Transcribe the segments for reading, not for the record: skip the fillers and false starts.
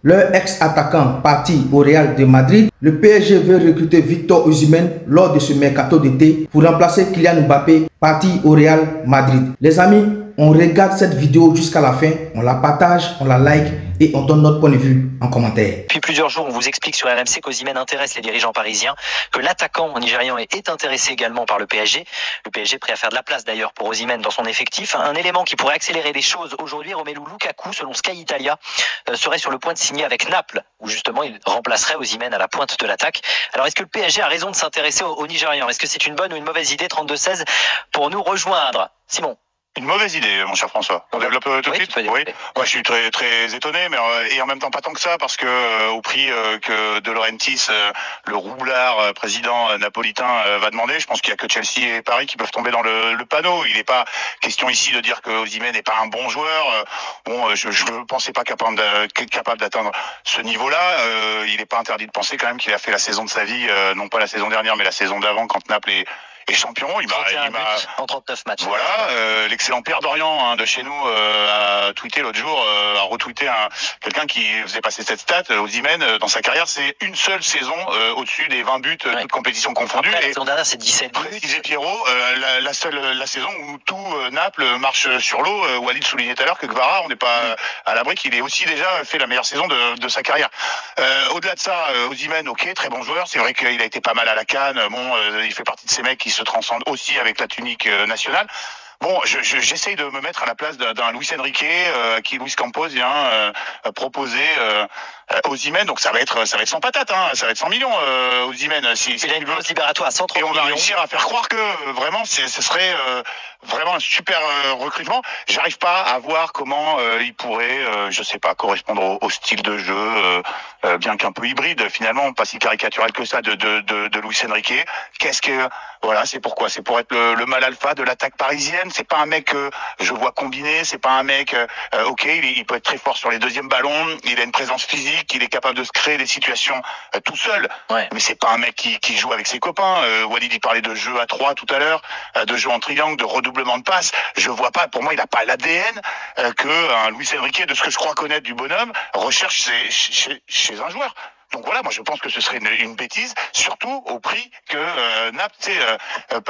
Leur ex-attaquant parti au Real de Madrid, le PSG veut recruter Victor Osimhen lors de ce mercato d'été pour remplacer Kylian Mbappé parti au Real Madrid. Les amis, on regarde cette vidéo jusqu'à la fin, on la partage, on la like et on donne notre point de vue en commentaire. Depuis plusieurs jours, on vous explique sur RMC qu'Osimhen intéresse les dirigeants parisiens, que l'attaquant nigérian est intéressé également par le PSG. Le PSG prêt à faire de la place d'ailleurs pour Osimhen dans son effectif. Un élément qui pourrait accélérer les choses aujourd'hui, Romelu Lukaku, selon Sky Italia, serait sur le point de signer avec Naples, où justement il remplacerait Osimhen à la pointe de l'attaque. Alors est-ce que le PSG a raison de s'intéresser aux Nigérians? Est-ce que c'est une bonne ou une mauvaise idée? 32-16 pour nous rejoindre. Simon. Une mauvaise idée, mon cher François. On développe tout de suite. Oui. Moi, je suis très étonné, mais et en même temps pas tant que ça, parce que au prix que De Laurentiis, le roublard président napolitain, va demander, je pense qu'il y a que Chelsea et Paris qui peuvent tomber dans le panneau. Il n'est pas question ici de dire que Osimhen n'est pas un bon joueur. Bon, je ne pensais pas capable d'atteindre ce niveau-là. Il n'est pas interdit de penser quand même qu'il a fait la saison de sa vie, non pas la saison dernière, mais la saison d'avant, quand Naples est champion. Il m'a en 39 matchs. Voilà, l'excellent Père Dorian de chez nous a tweeté l'autre jour, a retweeté quelqu'un qui faisait passer cette stat. Osimhen, dans sa carrière, c'est une seule saison au-dessus des 20 buts, toutes compétitions confondues. La saison dernière, c'est 17 buts. Précisait Pierrot, la saison où tout Naples marche sur l'eau. Walid soulignait tout à l'heure que Kvara, on n'est pas à l'abri qu'il ait aussi déjà fait la meilleure saison de sa carrière. Au-delà de ça, Osimhen, ok, très bon joueur. C'est vrai qu'il a été pas mal à la CAN. Bon, il fait partie de ces mecs qui se transcende aussi avec la tunique nationale. Bon, j'essaye de me mettre à la place d'un Luis Enrique qui Luis Campos vient proposer Osimhen, donc ça va être sans patate, hein, ça va être 100 millions Osimhen. Il a une clause libératoire à 130 millions. Et on va réussir à faire croire que vraiment ce serait vraiment un super recrutement. J'arrive pas à voir comment il pourrait, je sais pas, correspondre au style de jeu, bien qu'un peu hybride finalement, pas si caricatural que ça de Luis Enrique. Voilà, c'est pourquoi, c'est pour être le mâle alpha de l'attaque parisienne. C'est pas un mec que je vois combiner, c'est pas un mec, ok, il peut être très fort sur les deuxièmes ballons, il a une présence physique, il est capable de se créer des situations tout seul. Ouais. Mais c'est pas un mec qui joue avec ses copains. Walid, il parlait de jeu à 3 tout à l'heure, de jeu en triangle, de redoublement de passes. Je vois pas, pour moi, il a pas l'ADN que un Luis Enrique, de ce que je crois connaître du bonhomme, recherche chez un joueur. Donc voilà, moi je pense que ce serait une bêtise, surtout au prix que Naples,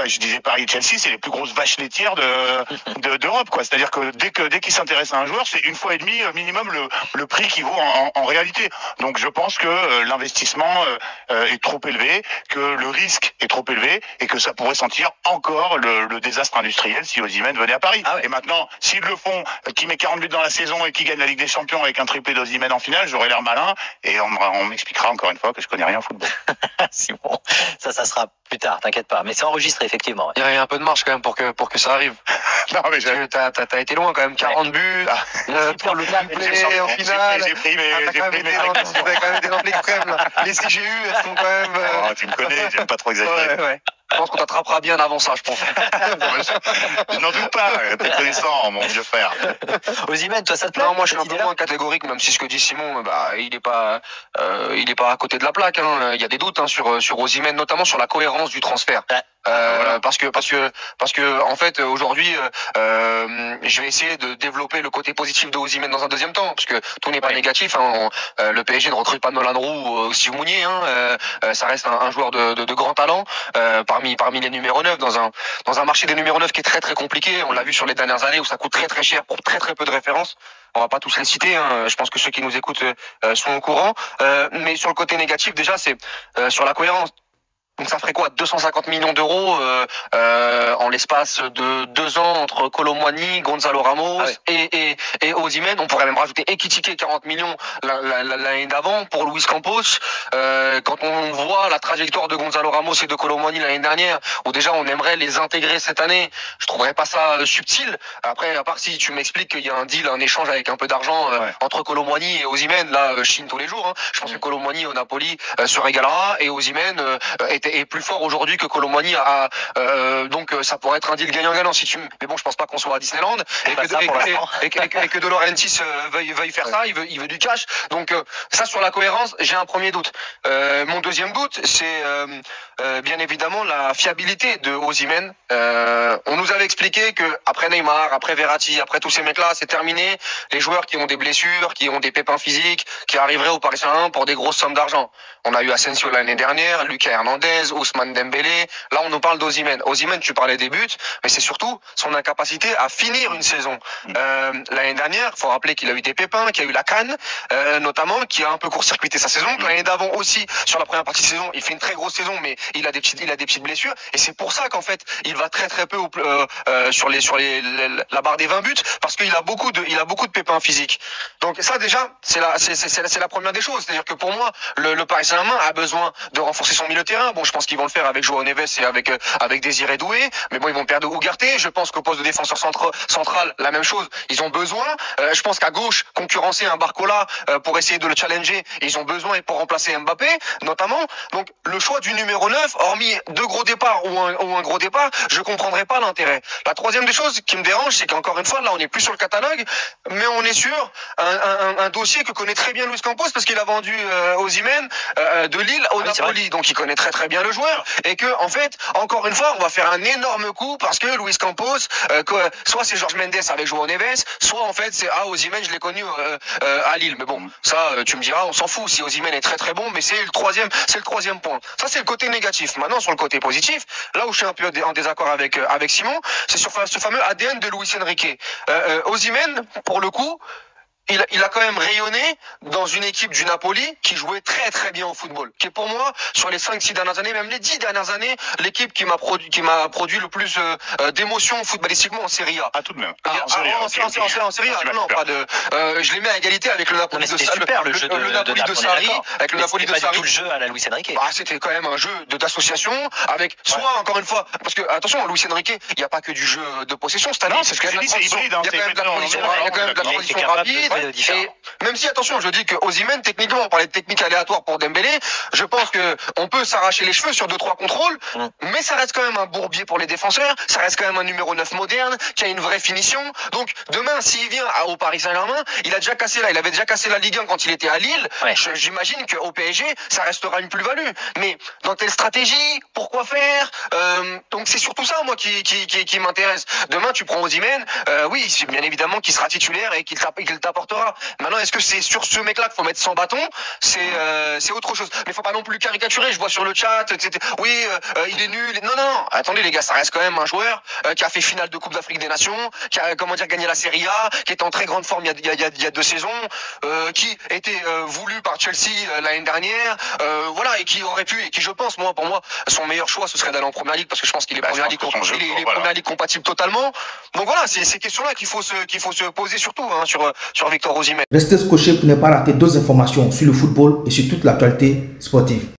je disais Paris et Chelsea, c'est les plus grosses vaches laitières d'Europe, quoi. C'est-à-dire que dès qu'ils s'intéressent à un joueur, c'est 1,5 fois minimum le prix qu'il vaut en réalité. Donc je pense que l'investissement est trop élevé, que le risque est trop élevé et que ça pourrait sentir encore le désastre industriel si Osimhen venait à Paris. Ah ouais. Et maintenant, s'ils le font, qu'ils met 40 buts dans la saison et qu'ils gagnent la Ligue des Champions avec un triplé d'Osimhen en finale, j'aurais l'air malin et on m'expliquera encore une fois que je connais rien au football. Simon, ça sera plus tard, t'inquiète pas. Mais c'est enregistré effectivement. Il y a un peu de marge quand même pour que ça arrive. Non mais t'as été loin quand même, 40 buts, pour le triplé en finale. J'ai pris mes quand même été dans l'extrême. Les CGU, elles sont quand même. Oh, tu me connais, j'aime pas trop exagérer. Ouais. Je pense qu'on t'attrapera bien avant ça, je pense. Je n'en doute pas, t'es connaissant, mon vieux frère. Osimhen, toi, ça te plaît? Non, moi, je suis un peu moins catégorique, même si ce que dit Simon, il est pas à côté de la plaque, hein. Il y a des doutes, hein, sur Osimhen, notamment sur la cohérence du transfert. Voilà. Parce que en fait aujourd'hui je vais essayer de développer le côté positif de Osimhen dans un deuxième temps, parce que tout n'est pas négatif, hein. Le PSG ne recrute pas Nolan Roux ou Steve Mounier, hein. Ça reste un joueur de grand talent, parmi les numéros 9 dans un marché des numéros 9 qui est très très compliqué. On l'a vu sur les dernières années où ça coûte très très cher pour très très peu de références. On va pas tous les citer, hein. Je pense que ceux qui nous écoutent sont au courant, mais sur le côté négatif déjà, c'est sur la cohérence. Donc ça ferait quoi, 250 millions d'euros en l'espace de 2 ans entre Kolo Muani, Gonzalo Ramos et Osimhen. On pourrait même rajouter Ekitike 40 millions l'année d'avant pour Luis Campos. Quand on voit la trajectoire de Gonzalo Ramos et de Kolo Muani l'année dernière, où déjà on aimerait les intégrer cette année, je trouverais pas ça subtil. Après, à part si tu m'expliques qu'il y a un deal, un échange avec un peu d'argent entre Kolo Muani et Osimhen, là, je chine tous les jours. Hein. Je pense que Kolo Muani au Napoli se régalera et Osimhen était est plus fort aujourd'hui que Colomboigny donc ça pourrait être un deal gagnant-gagnant si tu. Mais bon, je pense pas qu'on soit à Disneyland et que De Laurentiis veuille faire ça. Il veut du cash. Donc ça, sur la cohérence, j'ai un premier doute. Mon deuxième doute, c'est bien évidemment la fiabilité de Osimhen. On nous avait expliqué que après Neymar, après Verratti, après tous ces mecs-là, c'est terminé. Les joueurs qui ont des blessures, qui ont des pépins physiques, qui arriveraient au Paris Saint-Germain pour des grosses sommes d'argent. On a eu Asensio l'année dernière, Lucas Hernandez, Ousmane Dembélé. Là, on nous parle d'Osimhen. Osimhen, tu parlais des buts, mais c'est surtout son incapacité à finir une saison. L'année dernière, faut rappeler qu'il a eu des pépins, qu'il y a eu la CAN, notamment, qui a un peu court-circuité sa saison. L'année d'avant aussi, sur la première partie de saison, il fait une très grosse saison, mais il a des petites blessures. Et c'est pour ça qu'en fait, il va très peu sur la barre des 20 buts, parce qu'il a beaucoup de pépins physiques. Donc ça, déjà, c'est la première des choses. C'est-à-dire que pour moi, le Paris Saint-Germain a besoin de renforcer son milieu de terrain. Bon, je pense qu'ils vont le faire avec Joao Neves et avec Désiré Doué, mais bon, ils vont perdre Ugarte. Je pense qu'au poste de défenseur central, la même chose. Ils ont besoin. Je pense qu'à gauche, concurrencer un Barcola pour essayer de le challenger, ils ont besoin, et pour remplacer Mbappé, notamment. Donc, le choix du numéro 9, hormis deux gros départs ou un gros départ, je comprendrais pas l'intérêt. La troisième des choses qui me dérange, c'est qu'encore une fois, là, on n'est plus sur le catalogue, mais on est sur un dossier que connaît très bien Luis Campos, parce qu'il a vendu Osimhen de Lille au Napoli. Donc, il connaît très bien le joueur, et que, en fait, encore une fois, on va faire un énorme coup, parce que Luis Campos, soit c'est Jorge Mendes avec Joao Neves, soit en fait c'est Osimhen, je l'ai connu à Lille. Mais bon, ça tu me diras, on s'en fout si Osimhen est très bon, mais c'est le troisième point. Ça, c'est le côté négatif. Maintenant, sur le côté positif, là où je suis un peu en désaccord avec Simon, c'est sur ce fameux ADN de Luis Enrique. Osimhen, pour le coup, il a quand même rayonné dans une équipe du Napoli qui jouait très bien au football. Qui est pour moi, sur les 5-6 dernières années, même les 10 dernières années, l'équipe qui m'a produit le plus d'émotions footballistiquement en Serie A. Ah, tout de même. En Serie A. Non, pas de. Je les mets à égalité avec le Napoli de Sarri. Avec le Napoli de Sarri. Tout le jeu à la Luis Enrique. C'était quand même un jeu d'association avec soit, encore une fois, parce que attention, Luis Enrique, il n'y a pas que du jeu de possession cette année. Non, c'est ce que j'ai dit, c'est hybride. Il y a quand même de la transition rapide. Et même si, attention, je dis que Osimhen, techniquement, on parlait de technique aléatoire pour Dembélé, je pense que on peut s'arracher les cheveux sur 2-3 contrôles, mais ça reste quand même un bourbier pour les défenseurs, ça reste quand même un numéro 9 moderne, qui a une vraie finition. Donc, demain, s'il vient au Paris Saint-Germain, il avait déjà cassé la Ligue 1 quand il était à Lille. Ouais. J'imagine qu'au PSG, ça restera une plus-value. Mais dans telle stratégie, pourquoi faire? Donc, c'est surtout ça, moi, qui m'intéresse. Demain, tu prends Osimhen, oui, c'est bien évidemment qu'il sera titulaire et qu'il t'apportera. Maintenant, est-ce que c'est sur ce mec-là qu'il faut mettre 100 bâtons? C'est autre chose. Mais faut pas non plus caricaturer. Je vois sur le chat, etc. Oui, il est nul. Non. Attendez, les gars, ça reste quand même un joueur qui a fait finale de Coupe d'Afrique des Nations, qui a, gagné la Serie A, qui est en très grande forme il y a 2 saisons, qui était voulu par Chelsea l'année dernière, voilà, et qui aurait pu, et qui, je pense, pour moi, son meilleur choix, ce serait d'aller en Première Ligue, parce que je pense qu'il est Première Ligue compatible totalement. Donc voilà, c'est ces questions-là qu'il faut se poser surtout, hein, sur Victor Osimhen. Restez scotchés pour ne pas rater d'autres informations sur le football et sur toute l'actualité sportive.